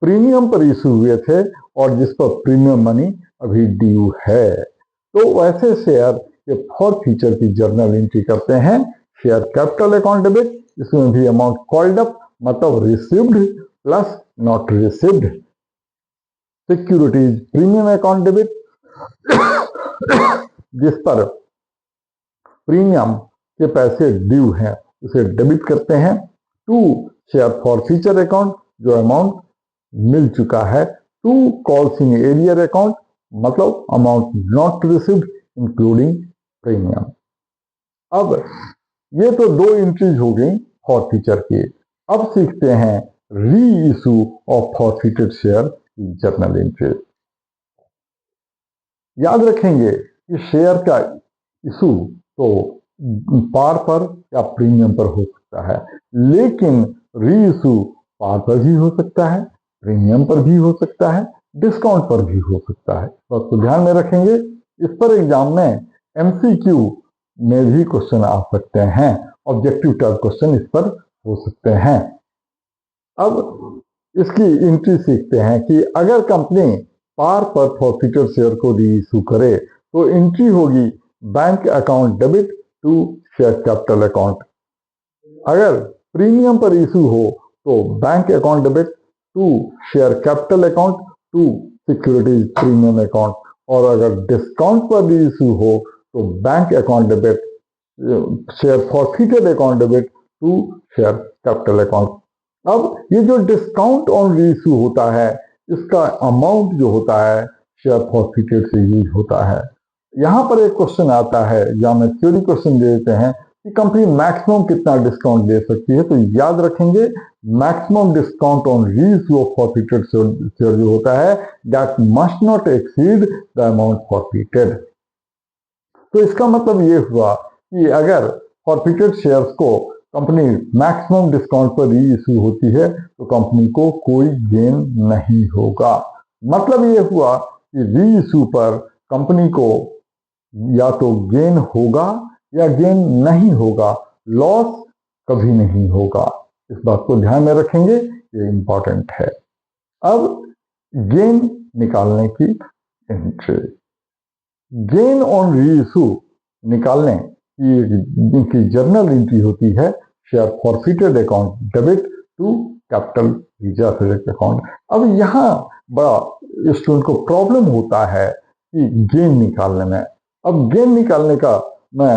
Premium पर issue हुए थे और जिस पर प्रीमियम मनी अभी ड्यू है। तो वैसे शेयर के फॉरफीचर की जर्नल एंट्री करते हैं शेयर कैपिटल अकाउंट डेबिट, इसमें भी अमाउंट कॉल्ड अप मतलब received plus not received. Securities premium account debit जिस पर प्रीमियम के पैसे ड्यू हैं उसे डेबिट करते हैं। टू शेयर फॉरफीचर अकाउंट जो अमाउंट मिल चुका है। To calls in arrear account मतलब amount not received including premium. अब ये तो दो एंट्रीज हो गई फॉरफीचर की। अब सीखते हैं री इशू ऑफ फॉरफीटेड शेयर की जर्नल एंट्री। याद रखेंगे कि शेयर का इशू तो पार पर या प्रीमियम पर हो सकता है, लेकिन री इशू पार पर भी हो सकता है, प्रीमियम पर भी हो सकता है, डिस्काउंट पर भी हो सकता है। तो ध्यान में रखेंगे। इस पर एग्जाम में एमसीक्यू में भी क्वेश्चन आ सकते हैं, ऑब्जेक्टिव टाइप क्वेश्चन इस पर हो सकते हैं। अब इसकी एंट्री सीखते हैं कि अगर कंपनी पार पर फॉरफीटेड शेयर को री इशू करे तो एंट्री होगी bank account debit to share capital account. अगर प्रीमियम पर इशू हो तो bank account debit to share capital account to securities premium account, और अगर डिस्काउंट पर इशू हो तो bank account debit share forfeited account debit to share capital account. अब ये जो डिस्काउंट ऑन री इशू होता है इसका अमाउंट जो होता है शेयर फॉरफीटेड से यूज होता है। यहां पर एक क्वेश्चन आता है या में थ्योरी क्वेश्चन दे देते हैं कि कंपनी मैक्सिमम कितना डिस्काउंट दे सकती है। तो याद रखेंगे maximum discount on re issue of forfeited share जो होता है that must not exceed the amount forfeited. तो इसका मतलब ये हुआ कि अगर फॉरफीटेड शेयर्स को कंपनी मैक्सिमम डिस्काउंट पर री इशू होती है तो कंपनी को कोई गेन नहीं होगा। मतलब ये हुआ कि री इशू पर कंपनी को या तो गेन होगा या गेन नहीं होगा, लॉस कभी नहीं होगा। इस बात को ध्यान में रखेंगे, ये इंपॉर्टेंट है। अब गेन निकालने की entry. Gain on re issue निकालने की जर्नल एंट्री होती है share forfeited account debit to capital reserve account. अब यहाँ बड़ा स्टूडेंट को प्रॉब्लम होता है कि गेन निकालने में। अब गेन निकालने का मैं